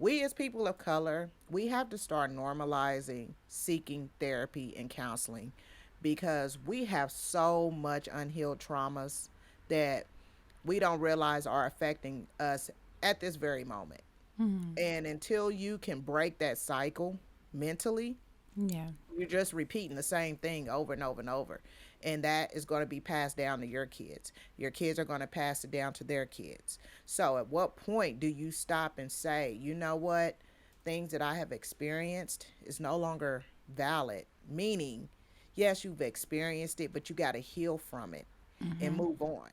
we as people of color, we have to start normalizing seeking therapy and counseling because we have so much unhealed traumas that we don't realize are affecting us at this very moment. Mhm. And until you can break that cycle mentally, Yeah. you're just repeating the same thing over and over and over. And that is going to be passed down to your kids. Your kids are going to pass it down to their kids. So, at what point do you stop and say, you know what? Things that I have experienced is no longer valid? Meaning, yes, you've experienced it, but you got to heal from it and Mhm. move on.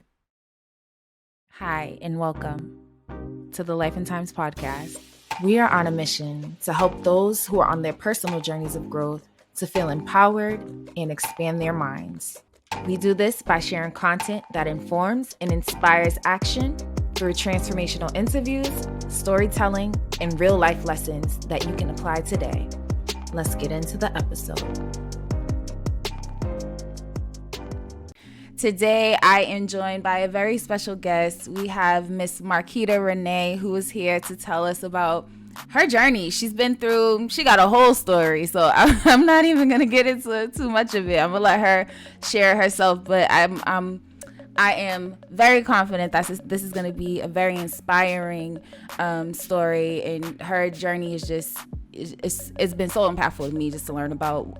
Hi, and welcome to the Life and Times podcast. We are on a mission to help those who are on their personal journeys of growth to feel empowered and expand their minds. We do this by sharing content that informs and inspires action through transformational interviews, storytelling, and real life lessons that you can apply today. Let's get into the episode. Today, I am joined by a very special guest. We have Miss Markita Renee, who is here to tell us about her journey. She got a whole story, so I'm not even going to get into too much of it. I'm going to let her share herself, but I am very confident that this is going to be a very inspiring story, and her journey is just it's been so impactful to me just to learn about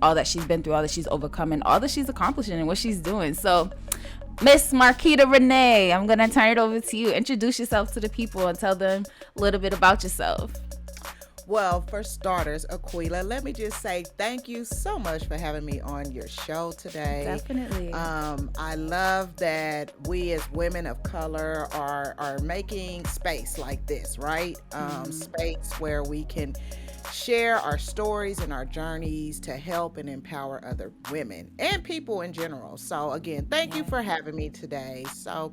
all that she's been through, all that she's overcome, and all that she's accomplishing and what she's doing. So, Miss Markita Renee, I'm going to turn it over to you. Introduce yourself to the people and tell them a little bit about yourself. Well, for starters, Aquila, let me just say thank you so much for having me on your show today. Definitely. I love that we as women of color are making space like this, right? Space where we can share our stories and our journeys to help and empower other women and people in general. So again, thank you for having me today. So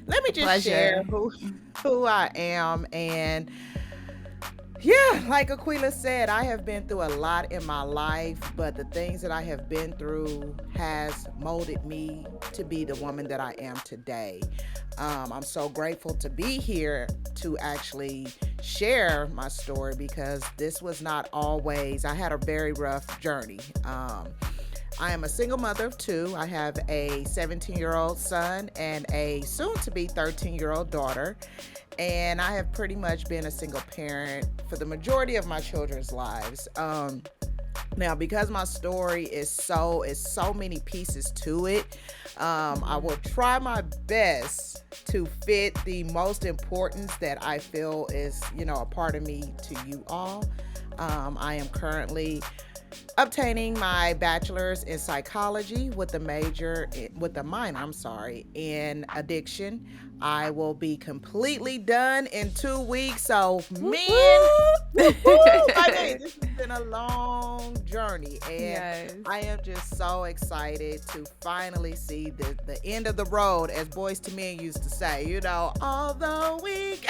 let me just share Pleasure. who I am. And yeah, like Aquila said, I have been through a lot in my life, but the things that I have been through has molded me to be the woman that I am today. I'm so grateful to be here to actually share my story because this was not always, I had a very rough journey. I am a single mother of two. I have a 17-year-old son and a soon-to-be 13-year-old daughter. And I have pretty much been a single parent for the majority of my children's lives. Now, because my story is so many pieces to it, I will try my best to fit the most importance that I feel is, a part of me to you all. I am currently obtaining my bachelor's in psychology with a minor in addiction. I will be completely done in 2 weeks. So, man, I mean, this has been a long journey, and Yes. I am just so excited to finally see the end of the road, as Boys to Men used to say. Although we.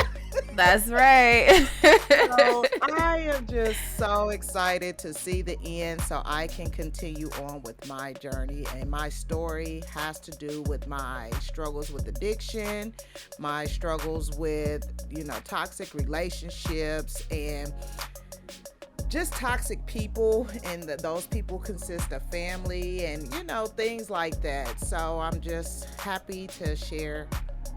That's right. So I am just so excited to see the end so I can continue on with my journey. And my story has to do with my struggles with addiction, my struggles with, toxic relationships, and just toxic people. And those people consist of family and, things like that. So I'm just happy to share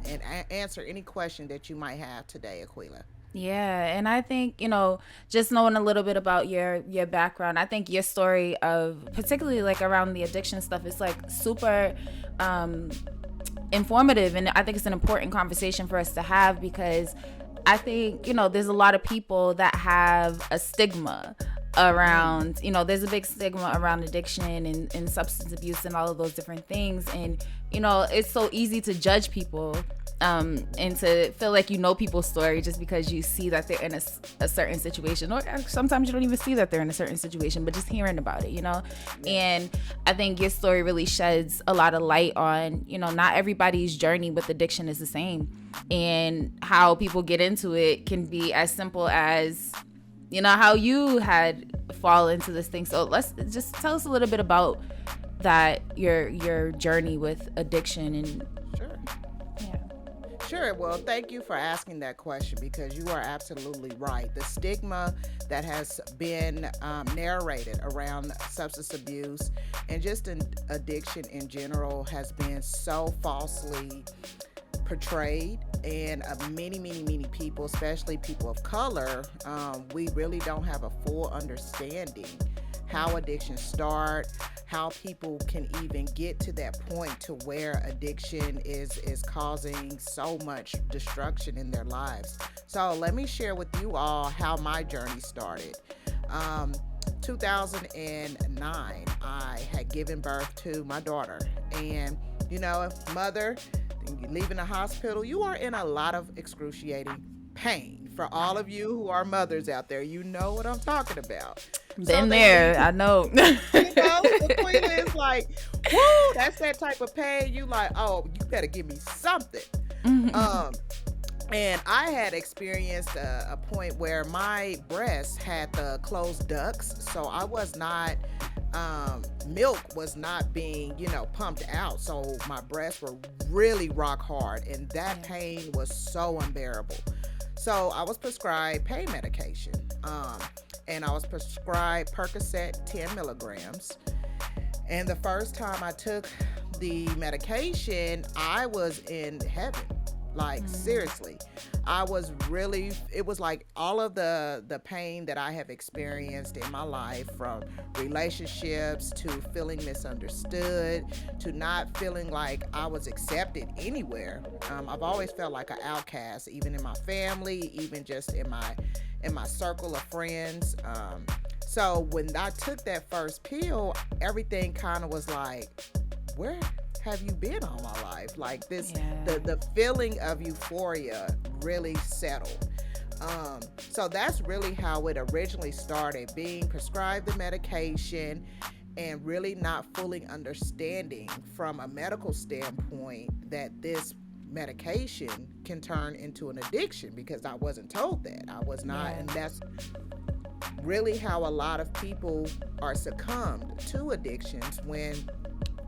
and answer any question that you might have today, Aquila. Yeah, and I think, just knowing a little bit about your background, I think your story of particularly like around the addiction stuff is like super informative, and I think it's an important conversation for us to have because I think, there's a lot of people that have a stigma around, there's a big stigma around addiction and substance abuse and all of those different things. And, it's so easy to judge people and to feel like people's story just because you see that they're in a certain situation, or sometimes you don't even see that they're in a certain situation, but just hearing about it, And I think your story really sheds a lot of light on, not everybody's journey with addiction is the same, and how people get into it can be as simple as, how you had fall into this thing. So let's just tell us a little bit about that, your journey with addiction. And Sure. yeah. Sure. Well, thank you for asking that question because you are absolutely right. The stigma that has been narrated around substance abuse and just in addiction in general has been so falsely portrayed. And many people, especially people of color, we really don't have a full understanding how addictions start, how people can even get to that point to where addiction is causing so much destruction in their lives. So let me share with you all how my journey started. 2009, I had given birth to my daughter, and mother, leaving the hospital, you are in a lot of excruciating pain. For all of you who are mothers out there, you know what I'm talking about. Been there, I know. Aquila is like, woo, that's that type of pain. You like, oh, you better give me something. And I had experienced a point where my breasts had the closed ducts, so I was not, milk was not being, pumped out. So my breasts were really rock hard, and that pain was so unbearable. So I was prescribed pain medication, and I was prescribed Percocet 10 milligrams. And the first time I took the medication, I was in heaven. Like, seriously, it was like all of the pain that I have experienced in my life, from relationships to feeling misunderstood to not feeling like I was accepted anywhere. I've always felt like an outcast, even in my family, even just in my circle of friends. So when I took that first pill, everything kind of was like, where have you been all my life? Like this, the feeling of euphoria really settled. So that's really how it originally started, being prescribed the medication and really not fully understanding from a medical standpoint that this medication can turn into an addiction, because I wasn't told that. I was not, and that's really how a lot of people are succumbed to addictions, when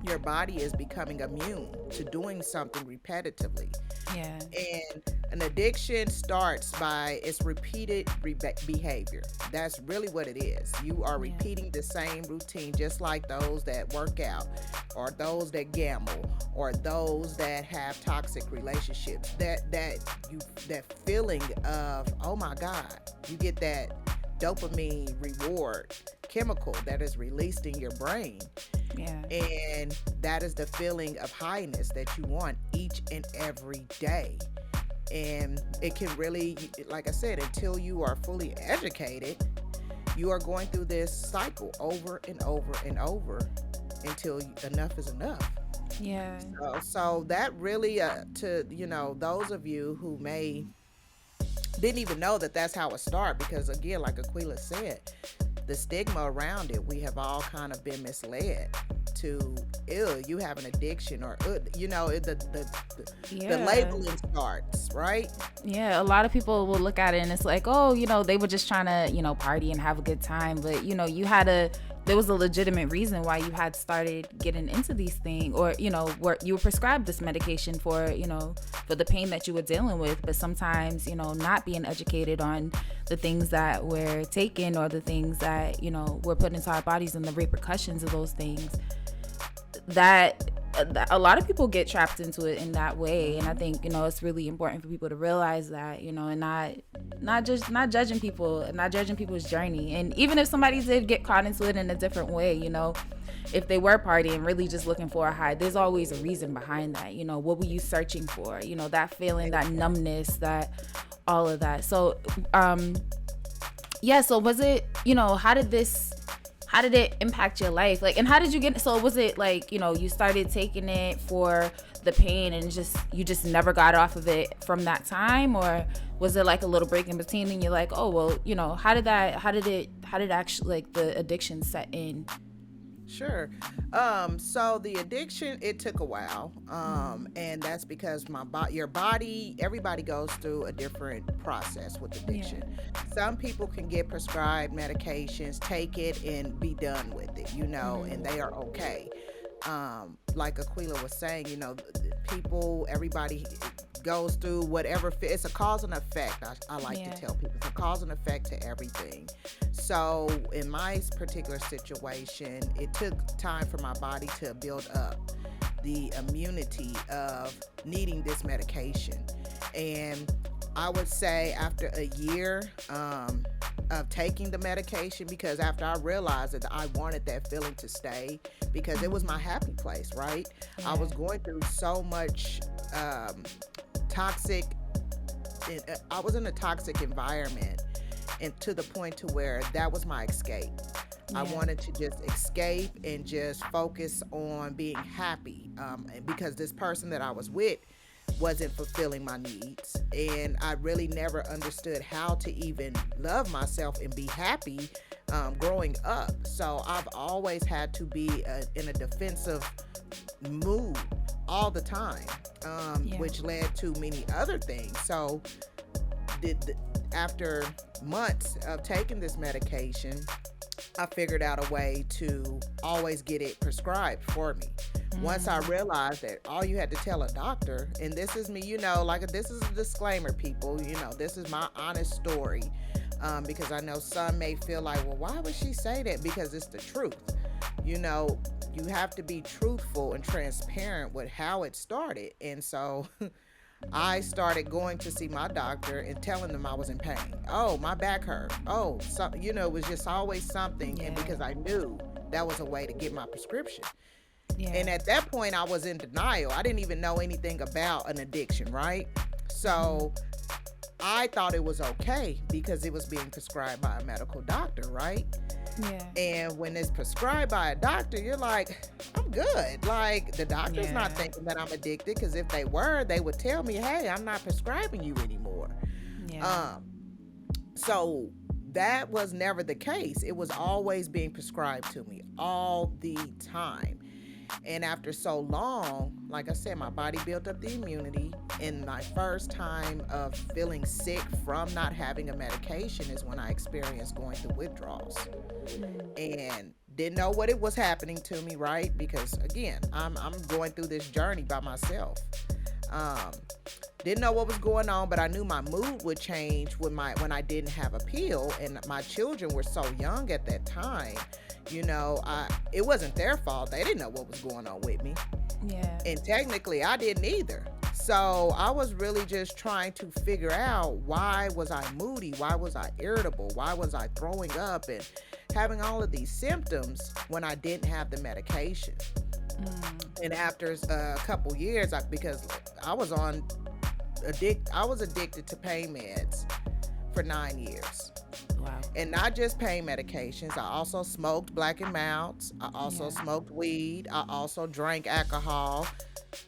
your body is becoming immune to doing something repetitively. Yeah. And an addiction starts by its repeated behavior. That's really what it is. You are repeating the same routine, just like those that work out, or those that gamble, or those that have toxic relationships. That feeling of, oh my God, you get that dopamine reward chemical that is released in your brain. Yeah. And that is the feeling of highness that you want each and every day. And it can really, like I said, until you are fully educated, you are going through this cycle over and over and over until enough is enough. Yeah. So that really, to those of you who may didn't even know that that's how it started, because again, like Aquila said, the stigma around it, we have all kind of been misled to, ew, you have an addiction, or the labeling starts, right? Yeah, a lot of people will look at it and it's like, oh, they were just trying to, party and have a good time, but there was a legitimate reason why you had started getting into these things, or where you were prescribed this medication for the pain that you were dealing with. But sometimes not being educated on the things that we're taking, or the things that we're putting into our bodies, and the repercussions of those things, that a lot of people get trapped into it in that way. And I think it's really important for people to realize that, and not judging people, and not judging people's journey. And even if somebody did get caught into it in a different way, if they were partying really just looking for a high, there's always a reason behind that. What were you searching for? That feeling, that numbness, that all of that. So so was it, how did it impact your life? Like, and how did you get, so was it like, you started taking it for the pain and you just never got off of it from that time? Or was it like a little break in between and you're like, oh, well, how did actually, like, the addiction set in? Sure. So the addiction, it took a while. And that's because your body, everybody goes through a different process with addiction. Yeah. Some people can get prescribed medications, take it and be done with it, and they are okay. Like Aquila was saying, everybody goes through whatever. It's a cause and effect. I like Yeah. to tell people it's a cause and effect to everything. So in my particular situation, it took time for my body to build up the immunity of needing this medication. And I would say after a year of taking the medication, because after I realized that I wanted that feeling to stay, because it was my happy place, right? Yeah. I was going through so much toxic, I was in a toxic environment, and to the point to where that was my escape. I Yeah. wanted to just escape and just focus on being happy, because this person that I was with wasn't fulfilling my needs, and I really never understood how to even love myself and be happy growing up. So I've always had to be in a defensive mood all the time, Yeah. which led to many other things. So after months of taking this medication, I figured out a way to always get it prescribed for me. Once I realized that all you had to tell a doctor, and this is me, like this is a disclaimer, people, this is my honest story, because I know some may feel like, well, why would she say that? Because it's the truth. You have to be truthful and transparent with how it started. And so I started going to see my doctor and telling them I was in pain. Oh, my back hurt. Oh, it was just always something. And because I knew that was a way to get my prescription. Yeah. And at that point, I was in denial. I didn't even know anything about an addiction, right? So I thought it was okay because it was being prescribed by a medical doctor, right? Yeah. And when it's prescribed by a doctor, you're like, I'm good. Like, the doctor's not thinking that I'm addicted, because if they were, they would tell me, hey, I'm not prescribing you anymore. Yeah. So that was never the case. It was always being prescribed to me all the time. And after so long, like I said, my body built up the immunity. And my first time of feeling sick from not having a medication is when I experienced going through withdrawals. And didn't know what it was happening to me, right? Because again, I'm going through this journey by myself. Didn't know what was going on, but I knew my mood would change when I didn't have a pill, and my children were so young at that time. It wasn't their fault. They didn't know what was going on with me. Yeah. And technically, I didn't either. So I was really just trying to figure out, why was I moody? Why was I irritable? Why was I throwing up and having all of these symptoms when I didn't have the medication? And after a couple years, because I was addicted to pain meds for 9 years. Wow. And not just pain medications. I also smoked Black and Milds. I also smoked weed. I also drank alcohol.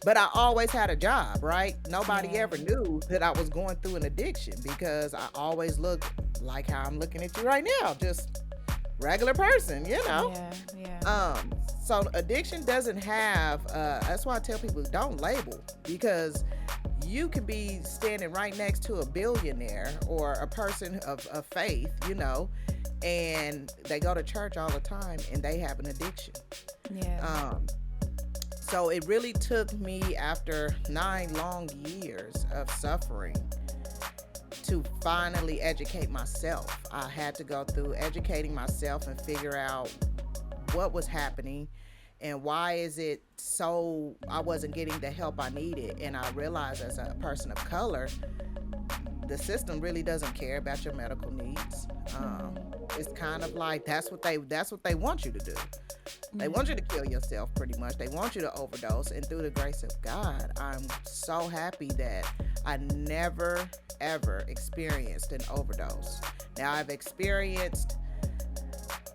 But I always had a job, right? Nobody ever knew that I was going through an addiction, because I always looked like how I'm looking at you right now, just regular person, Yeah. So addiction doesn't have, that's why I tell people, don't label, because you could be standing right next to a billionaire or a person of faith, and they go to church all the time and they have an addiction. Yeah. So it really took me, after 9 long years of suffering, to finally educate myself. I had to go through educating myself and figure out what was happening and why is it so I wasn't getting the help I needed. And I realized, as a person of color, the system really doesn't care about your medical needs. It's kind of like that's what they want you to do. They want you to kill yourself, pretty much. They want you to overdose. And through the grace of God, I'm so happy that I never, ever experienced an overdose. Now, I've experienced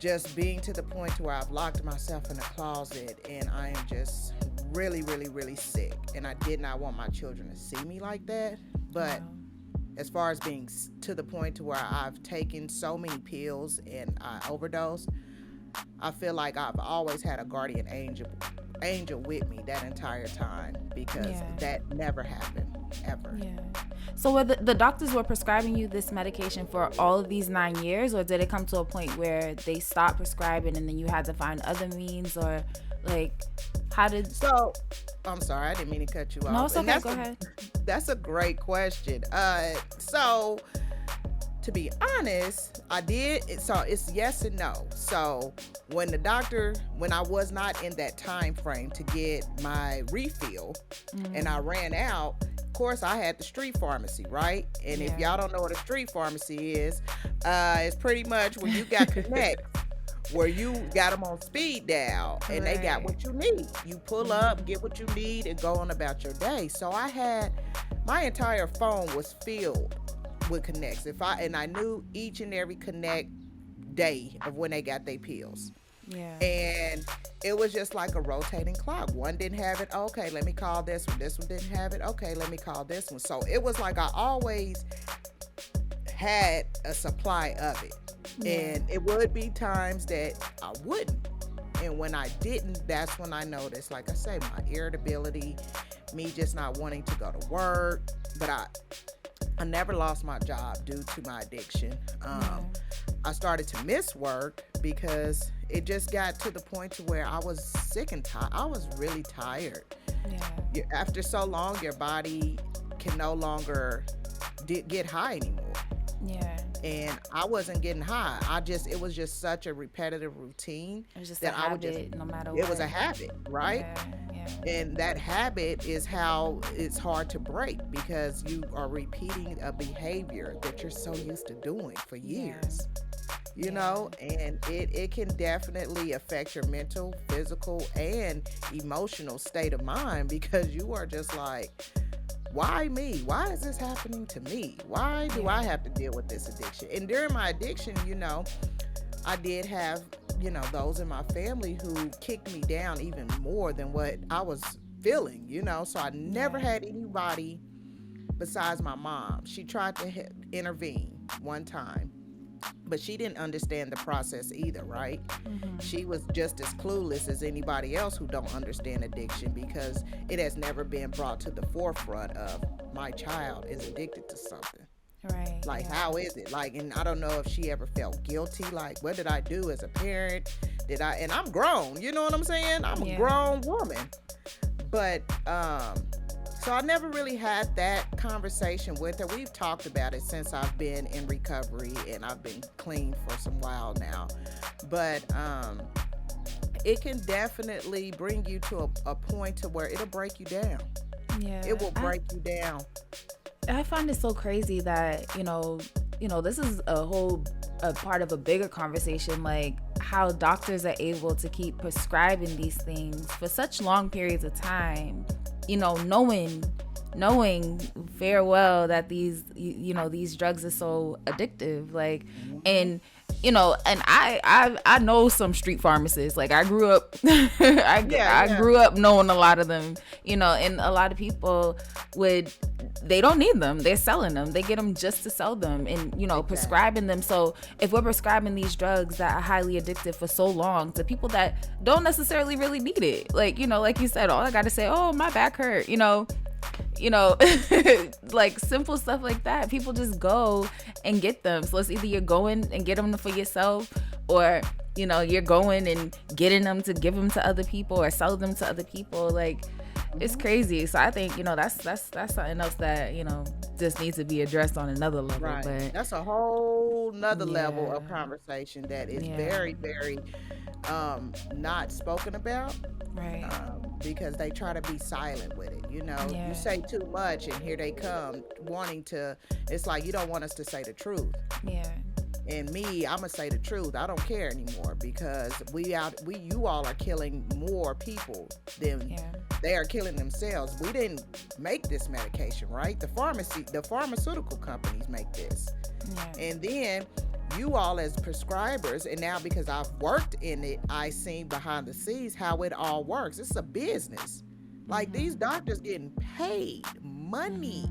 just being to the point to where I've locked myself in a closet and I am just really, really, really sick. And I did not want my children to see me like that. But as far as being to the point to where I've taken so many pills and I overdosed, I feel like I've always had a guardian angel with me that entire time, because that never happened, ever. Yeah. So were the doctors were prescribing you this medication for all of these 9 years, or did it come to a point where they stopped prescribing and then you had to find other means, or like How did? So, I'm sorry, I didn't mean to cut you No, off. it's And okay. Go ahead. that's a great question. So to be honest, I did. So it's yes and no. So when I was not in that time frame to get my refill, and I ran out. Of course, I had the street pharmacy, right? And if Yeah. y'all don't know what a street pharmacy is, it's pretty much when you got connect, where you got them on speed dial, and they got Right. what you need. You pull up, get what you need, and go on about your day. So I had my entire phone was filled with connects. I knew each and every connect day of when they got their pills. Yeah. And it was just like a rotating clock. One didn't have it. Okay, let me call this one. This one didn't have it. Okay, let me call this one. So it was like I always had a supply of it. Yeah. And it would be times that I wouldn't. And when I didn't, that's when I noticed, like I say, my irritability, me just not wanting to go to work. But I never lost my job due to my addiction. I started to miss work because it just got to the point to where I was sick and tired. I was really tired. Yeah. After so long, your body can no longer get high anymore. Yeah. And I wasn't getting high. It was just such a repetitive routine It was just that a I would habit, just, no matter it what. was a habit, right? Yeah. And that habit is how it's hard to break, because you are repeating a behavior that you're so used to doing for years. You know, and it can definitely affect your mental, physical, and emotional state of mind, because you are just like, why me? Why is this happening to me? Why do I have to deal with this addiction? And during my addiction, I did have, those in my family who kicked me down even more than what I was feeling, so I never had anybody besides my mom. She tried to intervene one time, but she didn't understand the process either, right? She was just as clueless as anybody else who don't understand addiction, because it has never been brought to the forefront of, my child is addicted to something. Right. Like, how is it? Like, and I don't know if she ever felt guilty. Like, what did I do as a parent? And I'm grown, you know what I'm saying? I'm a grown woman. But, so I never really had that conversation with her. We've talked about it since I've been in recovery, and I've been clean for some while now. But it can definitely bring you to a point to where it'll break you down. Yeah. It will break you down. I find it so crazy that, this is a part of a bigger conversation, like how doctors are able to keep prescribing these things for such long periods of time, knowing very well that these drugs are so addictive, like, and I know some street pharmacists. Like, I grew up, I grew up knowing a lot of them, and a lot of people they don't need them. They're selling them. They get them just to sell them, and, prescribing them. So if we're prescribing these drugs that are highly addictive for so long to people that don't necessarily really need it, like, like you said, all I got to say, oh, my back hurt, like simple stuff like that. People just go and get them. So it's either you're going and get them for yourself, or you're going and getting them to give them to other people or sell them to other people. Like, it's crazy. So I think that's something else that just needs to be addressed on another level. Right. But that's a whole nother level of conversation that is very, very not spoken about. Right. Because they try to be silent with it. You say too much, and here they come wanting to. It's like, you don't want us to say the truth. Yeah. And me, I'm gonna say the truth. I don't care anymore, because you all are killing more people than they are killing themselves. We didn't make this medication, right? The pharmaceutical companies make this. Yeah. And then you all as prescribers, and now because I've worked in it, I seen behind the scenes how it all works. It's a business. Like, these doctors getting paid money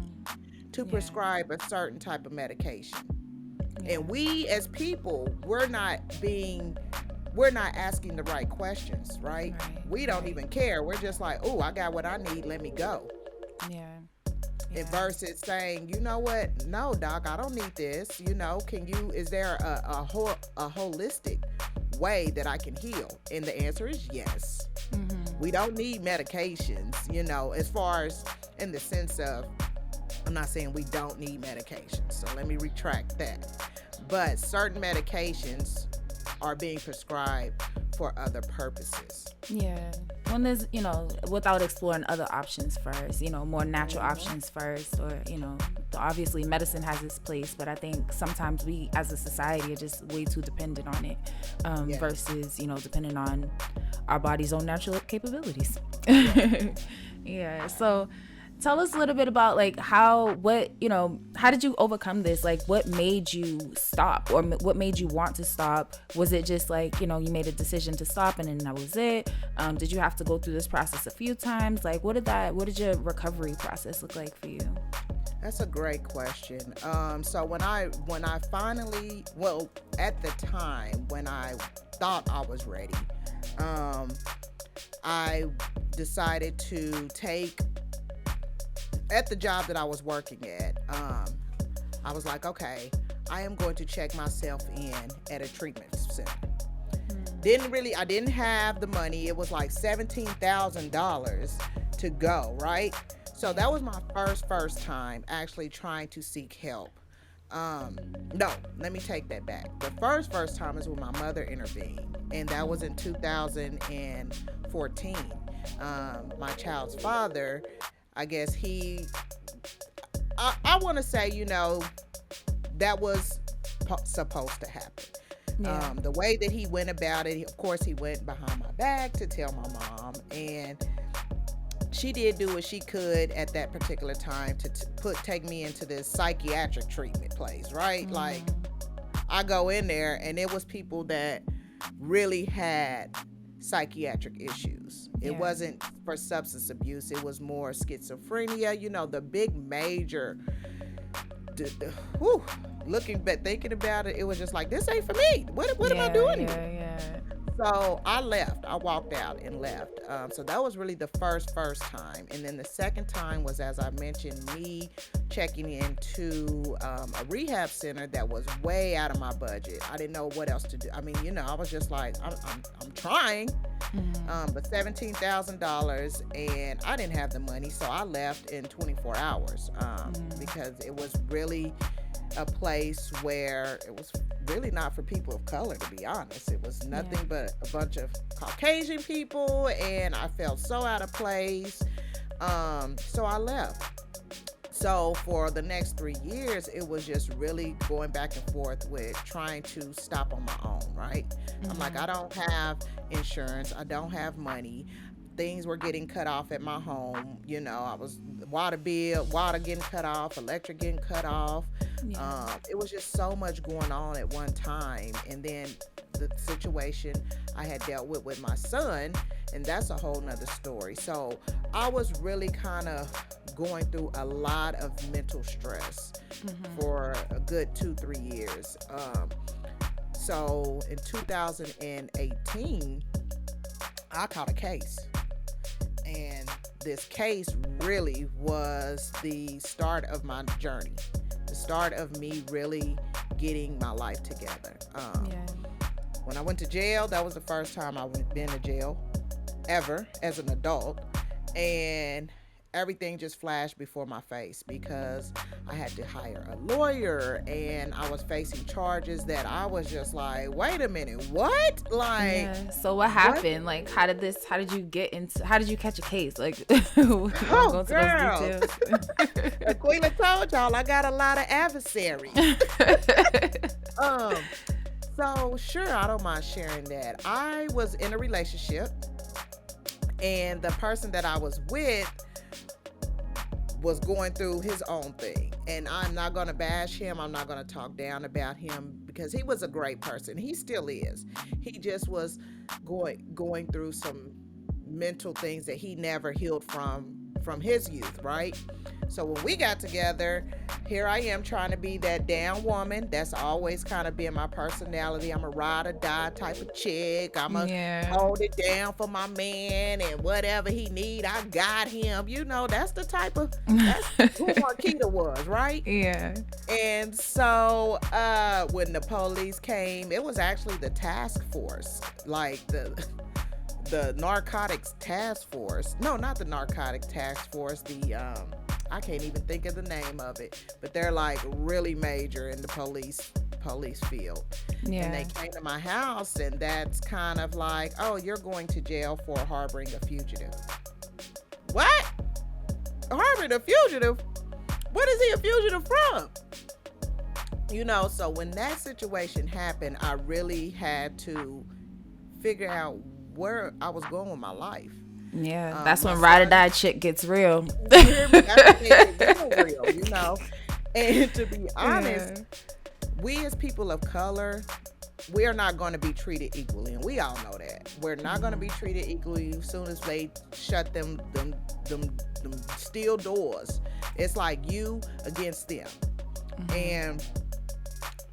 to prescribe a certain type of medication. And we as people, we're not asking the right questions, right? We don't even care. We're just like, oh, I got what I need, let me go. And versus saying, you know what? No, doc, I don't need this. Is there a holistic way that I can heal? And the answer is yes. We don't need medications, as far as in the sense of, I'm not saying we don't need medications. So let me retract that. But certain medications are being prescribed for other purposes. Yeah. When there's, without exploring other options first, more natural options first, or, obviously medicine has its place, but I think sometimes we as a society are just way too dependent on it, versus, dependent on our body's own natural capabilities. Yeah. So tell us a little bit about how did you overcome this? Like, what made you stop, or what made you want to stop? Was it just you made a decision to stop and then that was it? Did you have to go through this process a few times? What did your recovery process look like for you? That's a great question. So when I finally, at the time when I thought I was ready, I decided to take, at the job that I was working at, I was like, okay, I am going to check myself in at a treatment center. I didn't have the money. It was like $17,000 to go, right? So that was my first time actually trying to seek help. No, let me take that back. The first time is when my mother intervened, and that was in 2014. My child's father, I guess I want to say, that was supposed to happen. Yeah. The way that he went about it, of course, he went behind my back to tell my mom, and she did do what she could at that particular time to take me into this psychiatric treatment place, right? Like, I go in there, and it was people that really had psychiatric issues. It wasn't for substance abuse. It was more schizophrenia, the big major, thinking about it, it was just like, this ain't for me. What am I doing here? So I left. I walked out and left. So that was really the first time. And then the second time was, as I mentioned, me checking into a rehab center that was way out of my budget. I didn't know what else to do. I mean, I was just like, I'm trying. But $17,000, and I didn't have the money, so I left in 24 hours because it was really a place where it was really not for people of color, to be honest. It was nothing but a bunch of Caucasian people, and I felt so out of place. So I left. So for the next 3 years, it was just really going back and forth with trying to stop on my own, right? I'm like, I don't have insurance. I don't have money. Things were getting cut off at my home. I was water getting cut off, electric getting cut off. It was just so much going on at one time. And then the situation I had dealt with my son, and that's a whole nother story. So I was really kind of going through a lot of mental stress for a good 2-3 years. So in 2018, I caught a case. And this case really was the start of my journey, the start of me really getting my life together. When I went to jail, that was the first time I've been to jail ever as an adult. And everything just flashed before my face because I had to hire a lawyer, and I was facing charges that I was just like, wait a minute, what? So what happened? What? How did you catch a case? Go girl. Aquila told y'all I got a lot of adversaries. So sure, I don't mind sharing that. I was in a relationship, and the person that I was with was going through his own thing, and I'm not going to bash him. I'm not going to talk down about him because he was a great person. He still is. He just was going through some mental things that he never healed from his youth, right? So when we got together, here I am trying to be that down woman. That's always kind of been my personality. I'm a ride or die type of chick. I'm a hold it down for my man, and whatever he need, I got him. That's the type of, that's who Markita was, right? Yeah. And so when the police came, it was actually the task force, the narcotics task force. No, not the narcotics task force. The I can't even think of the name of it, but they're like really major in the police field. Yeah. And they came to my house, and that's kind of like, oh, you're going to jail for harboring a fugitive. What? Harboring a fugitive? What is he a fugitive from? You know, so when that situation happened, I really had to figure out where I was going with my life. Yeah, that's when ride or die chick gets real. You hear me? That's when it gets real, you know. And to be honest, we as people of color, we are not going to be treated equally, and we all know that. We're not going to be treated equally as soon as they shut them steel doors. It's like you against them. And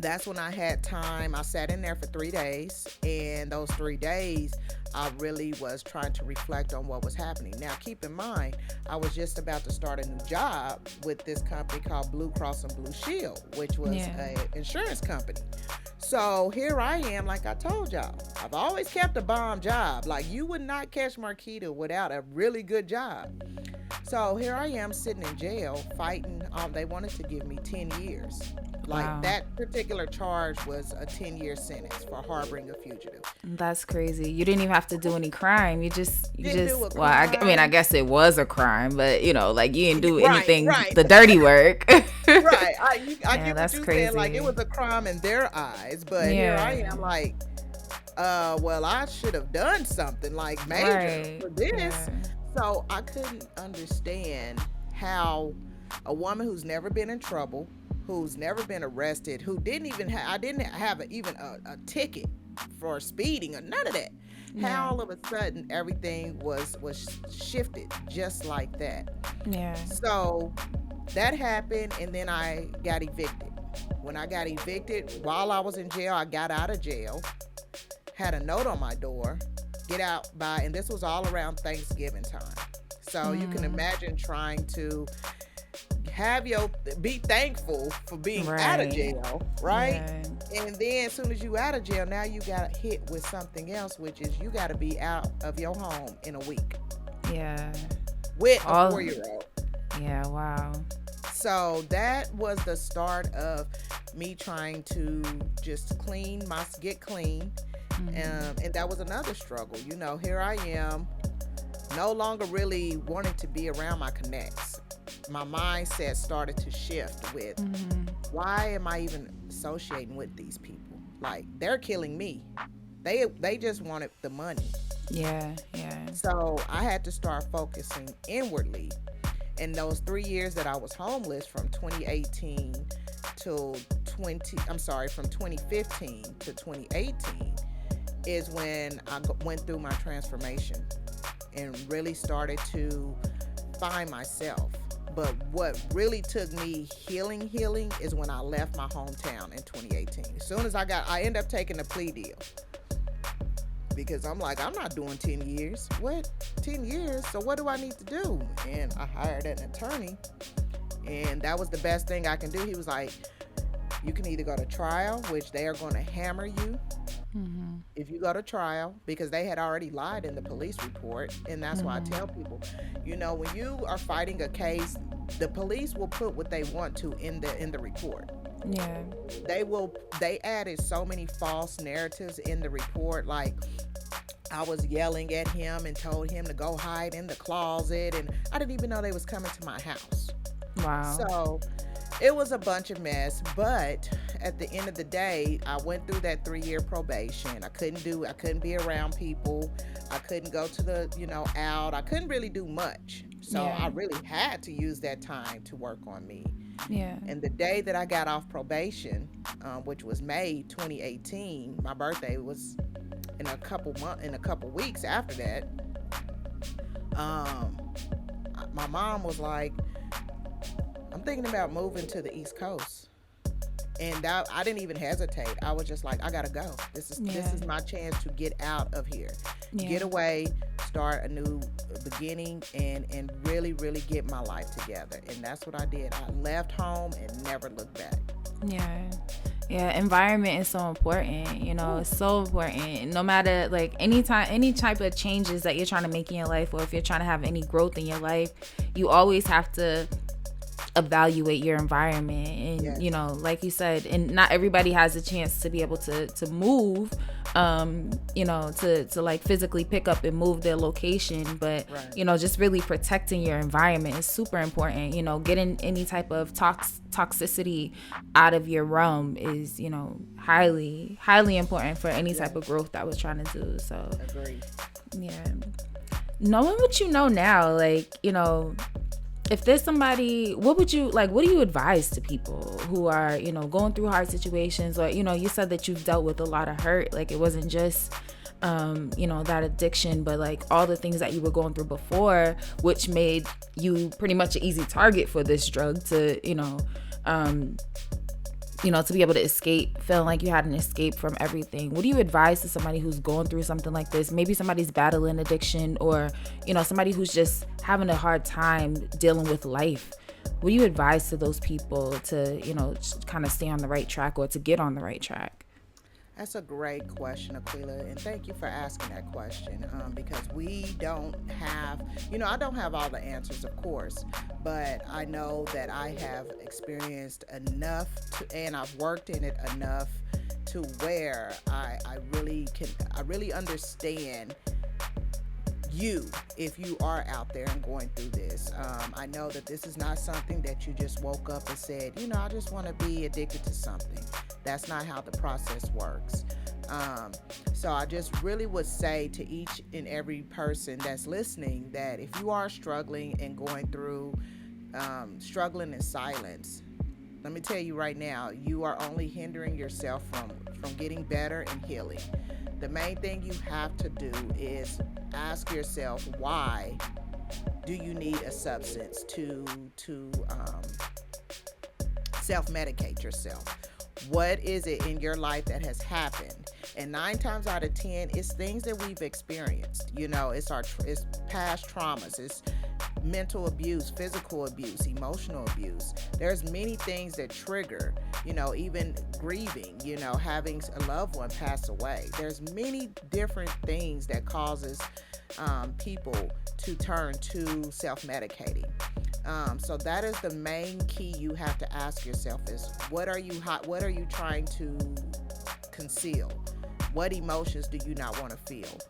that's when I had time. I sat in there for 3 days, and those 3 days I really was trying to reflect on what was happening. Now, keep in mind, I was just about to start a new job with this company called Blue Cross and Blue Shield, which was an insurance company. So here I am, like I told y'all, I've always kept a bomb job. Like, you would not catch Markita without a really good job. So here I am sitting in jail fighting. They wanted to give me 10 years. Like, that particular charge was a 10-year sentence for harboring a fugitive. That's crazy. You didn't even have to do any crime. You just well, I mean, I guess it was a crime, but you know, like, you didn't do anything, the dirty work. Right. I get that's what you crazy. said. Like, it was a crime in their eyes, but here I am like, well, I should have done something like major for this. Yeah. So I couldn't understand how a woman who's never been in trouble, who's never been arrested, who didn't even I didn't have even a ticket for speeding or none of that. How all of a sudden everything was shifted just like that. Yeah. So that happened, and then I got evicted. When I got evicted, while I was in jail, I got out of jail, had a note on my door, get out by, and this was all around Thanksgiving time. So you can imagine trying to be thankful for being out of jail, right? And then as soon as you out of jail, now you got hit with something else, which is you got to be out of your home in a week. Yeah. With a 4-year-old. Yeah, wow. So that was the start of me trying to just get clean. And that was another struggle. You know, here I am, no longer really wanting to be around my connects. My mindset started to shift with, why am I even associating with these people? Like, they're killing me. They just wanted the money. Yeah. So I had to start focusing inwardly. In those 3 years that I was homeless, from 2015 to 2018, is when I went through my transformation and really started to find myself. But what really took me healing is when I left my hometown in 2018. As soon as I ended up taking a plea deal, because I'm like, I'm not doing 10 years. What? 10 years? So what do I need to do? And I hired an attorney, and that was the best thing I can do. He was like, you can either go to trial, which they are going to hammer you if you go to trial, because they had already lied in the police report. And that's why I tell people, you know, when you are fighting a case, the police will put what they want to in the report. Yeah. They added so many false narratives in the report, like I was yelling at him and told him to go hide in the closet, and I didn't even know they was coming to my house. Wow. So it was a bunch of mess, but at the end of the day, I went through that 3-year probation. I couldn't be around people. I couldn't go to the, out. I couldn't really do much. So I really had to use that time to work on me. Yeah. And the day that I got off probation, which was May 2018, my birthday was in a couple weeks after that. My mom was like, I'm thinking about moving to the East Coast. And I didn't even hesitate. I was just like, I gotta go. This is my chance to get out of here, get away, start a new beginning, and really, really get my life together. And that's what I did. I left home and never looked back. Yeah. Yeah, environment is so important. It's so important. No matter like any type of changes that you're trying to make in your life, or if you're trying to have any growth in your life, you always have to evaluate your environment. And Yes. Like you said, and not everybody has a chance to be able to move, to like physically pick up and move their location. But Right. just really protecting your environment is super important. Getting any type of toxicity out of your realm is highly important for any type Yeah. of growth that we're trying to do. So Agree. yeah, knowing what you know now, like, if there's somebody, what do you advise to people who are, going through hard situations? Or, you said that you've dealt with a lot of hurt. Like, it wasn't just, that addiction, but like all the things that you were going through before, which made you pretty much an easy target for this drug to, to be able to escape, feeling like you had an escape from everything. What do you advise to somebody who's going through something like this? Maybe somebody's battling addiction, or, somebody who's just having a hard time dealing with life. What do you advise to those people to, kind of stay on the right track, or to get on the right track? That's a great question, Aquila, and thank you for asking that question. Because we don't have, I don't have all the answers, of course, but I know that I have experienced enough and I've worked in it enough to where I really understand you if you are out there and going through this. I know that this is not something that you just woke up and said, I just want to be addicted to something. That's not how the process works. So I just really would say to each and every person that's listening that if you are struggling and going through struggling in silence, let me tell you right now, you are only hindering yourself from getting better and healing. The main thing you have to do is ask yourself, why do you need a substance to self-medicate yourself? What is it in your life that has happened? And 9 times out of 10, it's things that we've experienced. It's past traumas. It's mental abuse, physical abuse, emotional abuse. There's many things that trigger, even grieving, having a loved one pass away. There's many different things that causes people to turn to self-medicating. So that is the main key you have to ask yourself is what are you trying to conceal? What emotions do you not want to feel?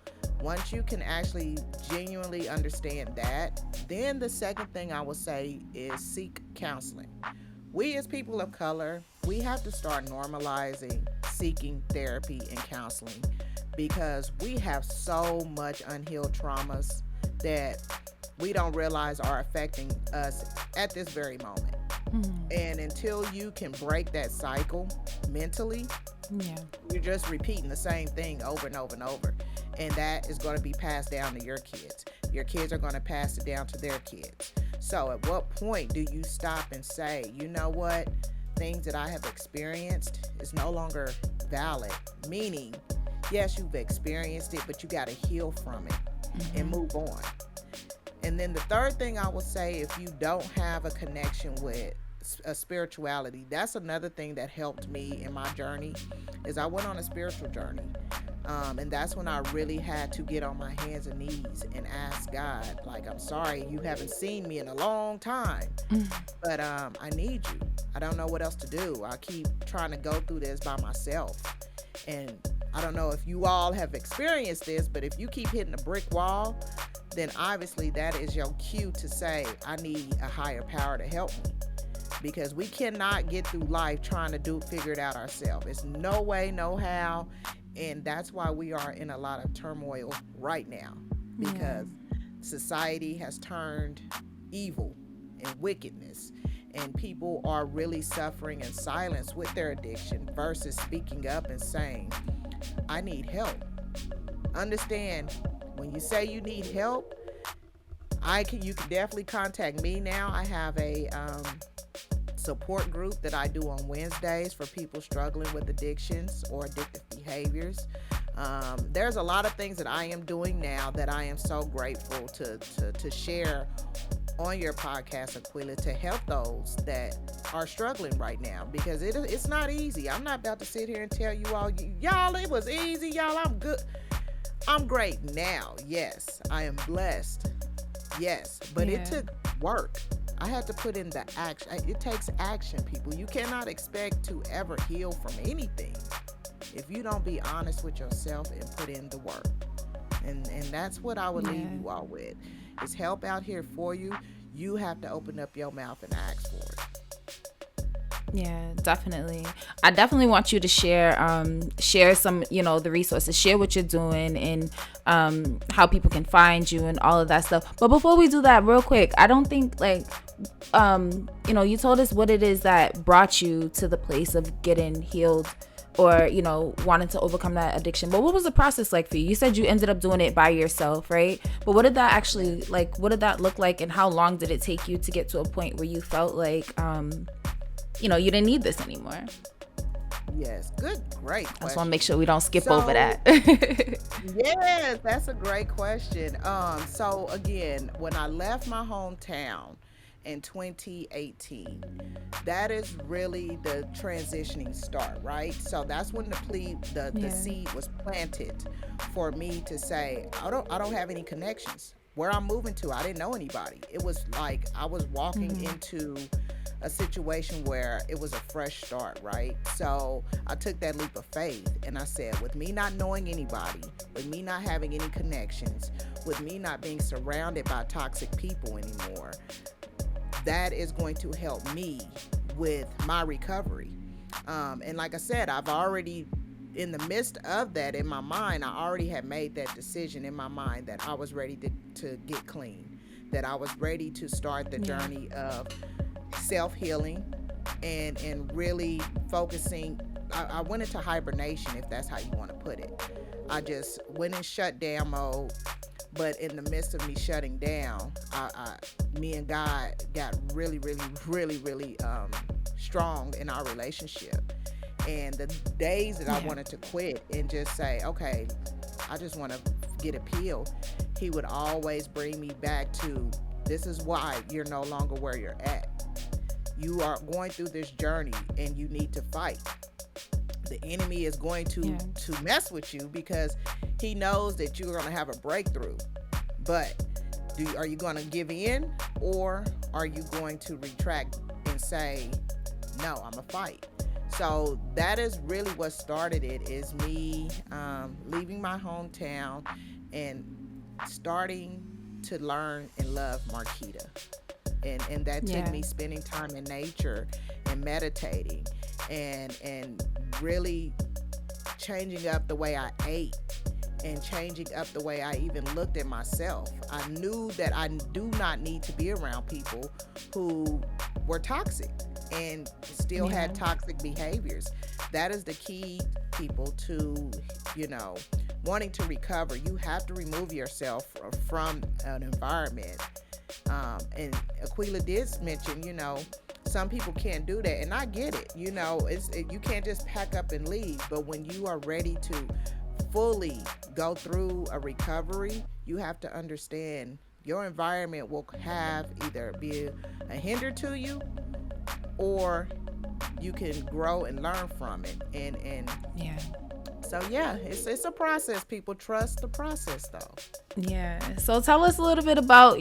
Once you can actually genuinely understand that, then the second thing I would say is seek counseling. We as people of color, we have to start normalizing seeking therapy and counseling because we have so much unhealed traumas that we don't realize are affecting us at this very moment. And until you can break that cycle mentally, you're just repeating the same thing over and over and over. And that is going to be passed down to your kids. Your kids are going to pass it down to their kids. So at what point do you stop and say, you know what, things that I have experienced is no longer valid? Meaning, yes, you've experienced it, but you got to heal from it and move on. And then the third thing I will say, if you don't have a connection with a spirituality, that's another thing that helped me in my journey, is I went on a spiritual journey. And that's when I really had to get on my hands and knees and ask God, like, I'm sorry, you haven't seen me in a long time, but I need you. I don't know what else to do. I keep trying to go through this by myself. And I don't know if you all have experienced this, but if you keep hitting a brick wall, then obviously that is your cue to say, I need a higher power to help me. Because we cannot get through life trying to figure it out ourselves. It's no way, no how. And that's why we are in a lot of turmoil right now. Because society has turned evil and wickedness. And people are really suffering in silence with their addiction versus speaking up and saying, I need help. Understand, when you say you need help, you can definitely contact me now. I have a support group that I do on Wednesdays for people struggling with addictions or addictive behaviors. There's a lot of things that I am doing now that I am so grateful to share on your podcast, Aquila, to help those that are struggling right now, because it's not easy. I'm not about to sit here and tell you all, y'all, it was easy, y'all. I'm good. I'm great now. Yes, I am blessed. Yes, but it took work. I had to put in the action. It takes action, people. You cannot expect to ever heal from anything if you don't be honest with yourself and put in the work. And that's what I would leave you all with. Is help out here for you. You have to open up your mouth and ask for it. Yeah, definitely. I definitely want you to share some, the resources, share what you're doing, and how people can find you and all of that stuff. But before we do that, real quick, I don't think you told us what it is that brought you to the place of getting healed, or wanting to overcome that addiction. But what was the process like for you? You said you ended up doing it by yourself, right? But what did that actually, what did that look like, and how long did it take you to get to a point where you felt like you didn't need this anymore? Yes, great question. I just want to make sure we don't skip over that. Yes, that's a great question. So again, when I left my hometown in 2018, that is really the transitioning start, right? So that's when the seed was planted for me to say, I don't have any connections. Where I'm moving to, I didn't know anybody. It was like I was walking into a situation where it was a fresh start, right? So I took that leap of faith and I said, with me not knowing anybody, with me not having any connections, with me not being surrounded by toxic people anymore, that is going to help me with my recovery. And like I said, I've already, in the midst of that, in my mind, I already had made that decision in my mind that I was ready to get clean, that I was ready to start the journey of self-healing and really focusing. I went into hibernation, if that's how you want to put it. I just went in shutdown mode. But in the midst of me shutting down, me and God got really, really, really, really strong in our relationship. And the days that I wanted to quit and just say, okay, I just want to get it peeled, he would always bring me back to, this is why you're no longer where you're at. You are going through this journey and you need to fight. The enemy is going to mess with you because he knows that you're going to have a breakthrough. But are you going to give in, or are you going to retract and say, no, I'm going to fight? So that is really what started it, is me leaving my hometown and starting to learn and love Markita. And that took me spending time in nature and meditating and really changing up the way I ate and changing up the way I even looked at myself. I knew that I do not need to be around people who were toxic and still had toxic behaviors. That is the key, people, to, wanting to recover. You have to remove yourself from an environment. And Aquila did mention, some people can't do that, and I get it. You can't just pack up and leave. But when you are ready to fully go through a recovery, you have to understand your environment will have either be a hinder to you, or you can grow and learn from it. And so it's a process. People, trust the process, though. Yeah. So tell us a little bit about,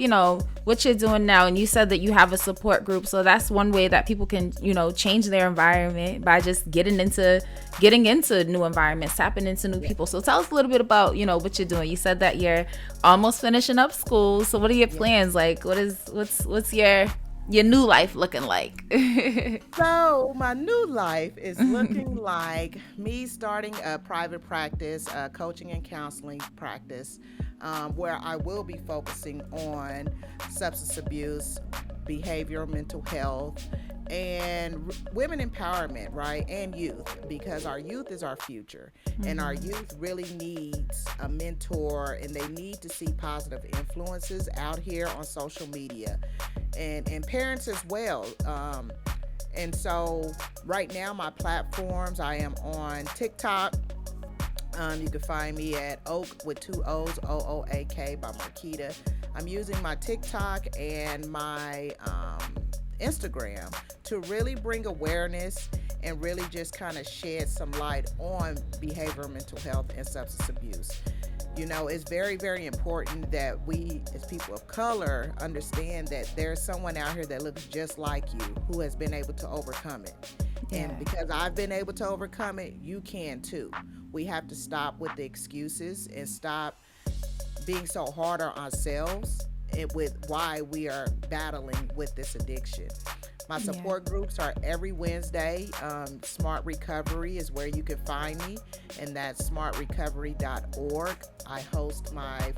what you're doing now. And you said that you have a support group. So that's one way that people can, change their environment, by just getting into new environments, tapping into new people. So tell us a little bit about, what you're doing. You said that you're almost finishing up school. So what are your plans? Like, what's your new life looking like? So my new life is looking like me starting a private practice, coaching and counseling practice, where I will be focusing on substance abuse, behavioral mental health, and women empowerment, right? And youth, because our youth is our future. And our youth really needs a mentor, and they need to see positive influences out here on social media, and parents as well. And so right now, my platforms, I am on TikTok, You can find me at Oak with two O's, OOAK by Markita. I'm using my TikTok and my Instagram to really bring awareness and really just kind of shed some light on behavioral mental health and substance abuse. You know, it's very, very important that we, as people of color, understand that there's someone out here that looks just like you who has been able to overcome it. Yeah. And because I've been able to overcome it, you can too. We have to stop with the excuses and stop being so hard on ourselves and with why we are battling with this addiction. My support groups are every Wednesday. Smart Recovery is where you can find me, and that's smartrecovery.org. I host my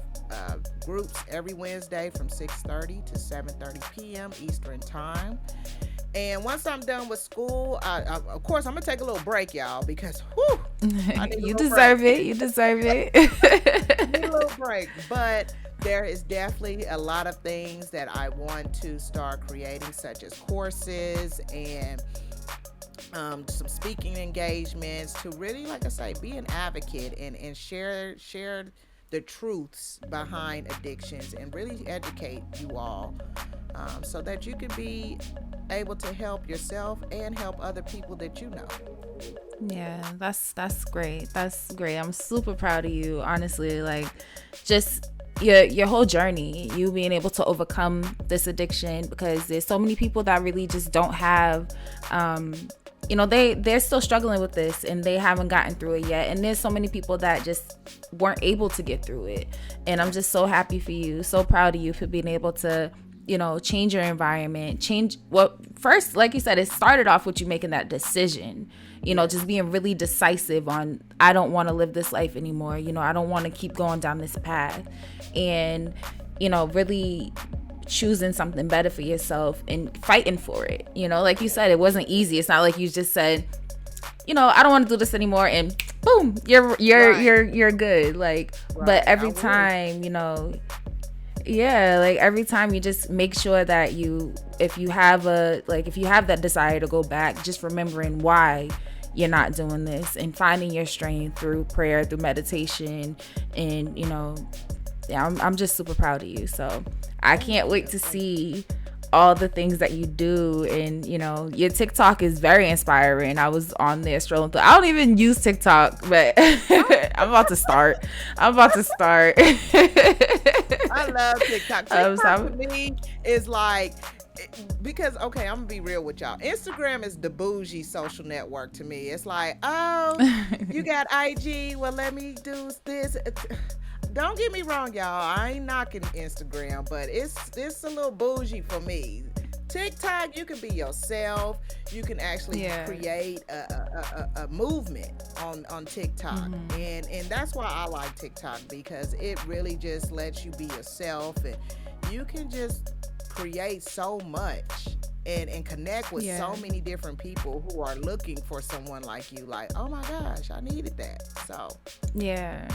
groups every Wednesday from 6:30 to 7:30 p.m. Eastern Time. And once I'm done with school, of course, I'm going to take a little break, y'all, because I need you deserve break. it. You deserve it. I need a little break. But there is definitely a lot of things that I want to start creating, such as courses and some speaking engagements to really, like I say, be an advocate and share the truths behind addictions and really educate you all so that you can be able to help yourself and help other people that you know. Yeah, that's great. That's great. I'm super proud of you, honestly. Like, just your whole journey, you being able to overcome this addiction, because there's so many people that really just don't have they're still struggling with this and they haven't gotten through it yet, and there's so many people that just weren't able to get through it. And I'm just so happy for you, so proud of you for being able to change your environment, first, like you said, it started off with you making that decision, just being really decisive on, I don't want to live this life anymore. I don't want to keep going down this path, and, really choosing something better for yourself and fighting for it. Like you said, it wasn't easy. It's not like you just said, I don't want to do this anymore, and boom, you're good. Like, right. But every time, like every time you just make sure that if you have that desire to go back, just remembering why you're not doing this and finding your strength through prayer, through meditation. And I'm just super proud of you. So I can't wait to see all the things that you do. And your TikTok is very inspiring. I was on there scrolling through. I don't even use TikTok, but I'm about to start. I love TikTok. TikTok to me is like, because okay, I'm gonna be real with y'all. Instagram is the bougie social network to me. It's like, oh, you got IG, well, let me do this. Don't get me wrong, y'all, I ain't knocking Instagram, but it's a little bougie for me. TikTok, you can be yourself. You can actually create a movement on TikTok. And that's why I like TikTok, because it really just lets you be yourself, and you can just create so much and connect with so many different people who are looking for someone like you. Like, oh my gosh, I needed that. So yeah,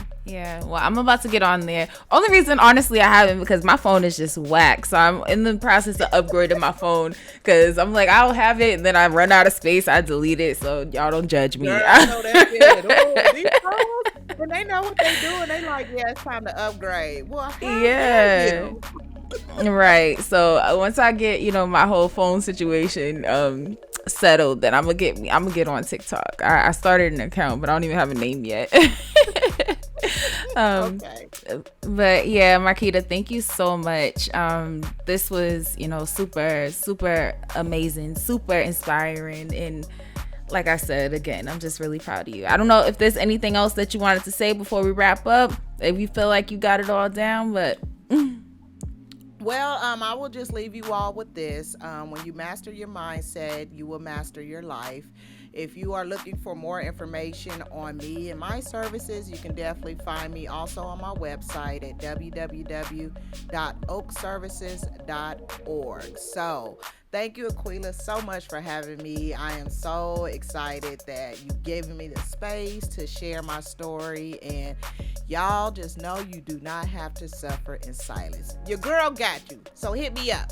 well, I'm about to get on there. Only reason, honestly, I haven't, because my phone is just whack, so I'm in the process of upgrading my phone, because I'm like, I'll have it and then I run out of space, I delete it, so y'all don't judge me. Girl, I know that's good. Oh, these phones, when they know what they doing, they like, yeah, it's time to upgrade. Well, how dare you? Right. So once I get my whole phone situation settled, then I'm gonna get on TikTok. I started an account, but I don't even have a name yet. Okay. But yeah, Markita, thank you so much. This was super, super amazing, super inspiring, and like I said, again, I'm just really proud of you. I don't know if there's anything else that you wanted to say before we wrap up, if you feel like you got it all down, but well, I will just leave you all with this. When you master your mindset, you will master your life. If you are looking for more information on me and my services, you can definitely find me also on my website at www.oakservices.org. So thank you, Aquila, so much for having me. I am so excited that you've given me the space to share my story. And y'all just know you do not have to suffer in silence. Your girl got you. So hit me up.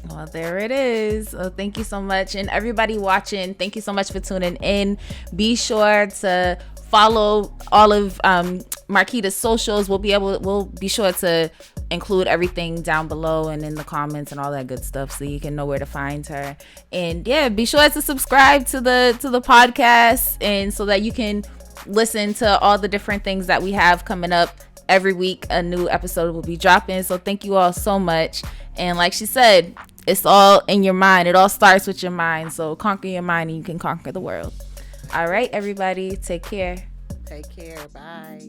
Well, there it is. Well, thank you so much. And everybody watching, thank you so much for tuning in. Be sure to follow all of Markita's socials. We'll be sure to include everything down below and in the comments and all that good stuff, so you can know where to find her. And yeah, be sure to subscribe to the podcast, and so that you can listen to all the different things that we have coming up. Every week a new episode will be dropping. So thank you all so much. And like she said, it's all in your mind. It all starts with your mind. So conquer your mind and you can conquer the world. All right, everybody, take care. Take care. Bye.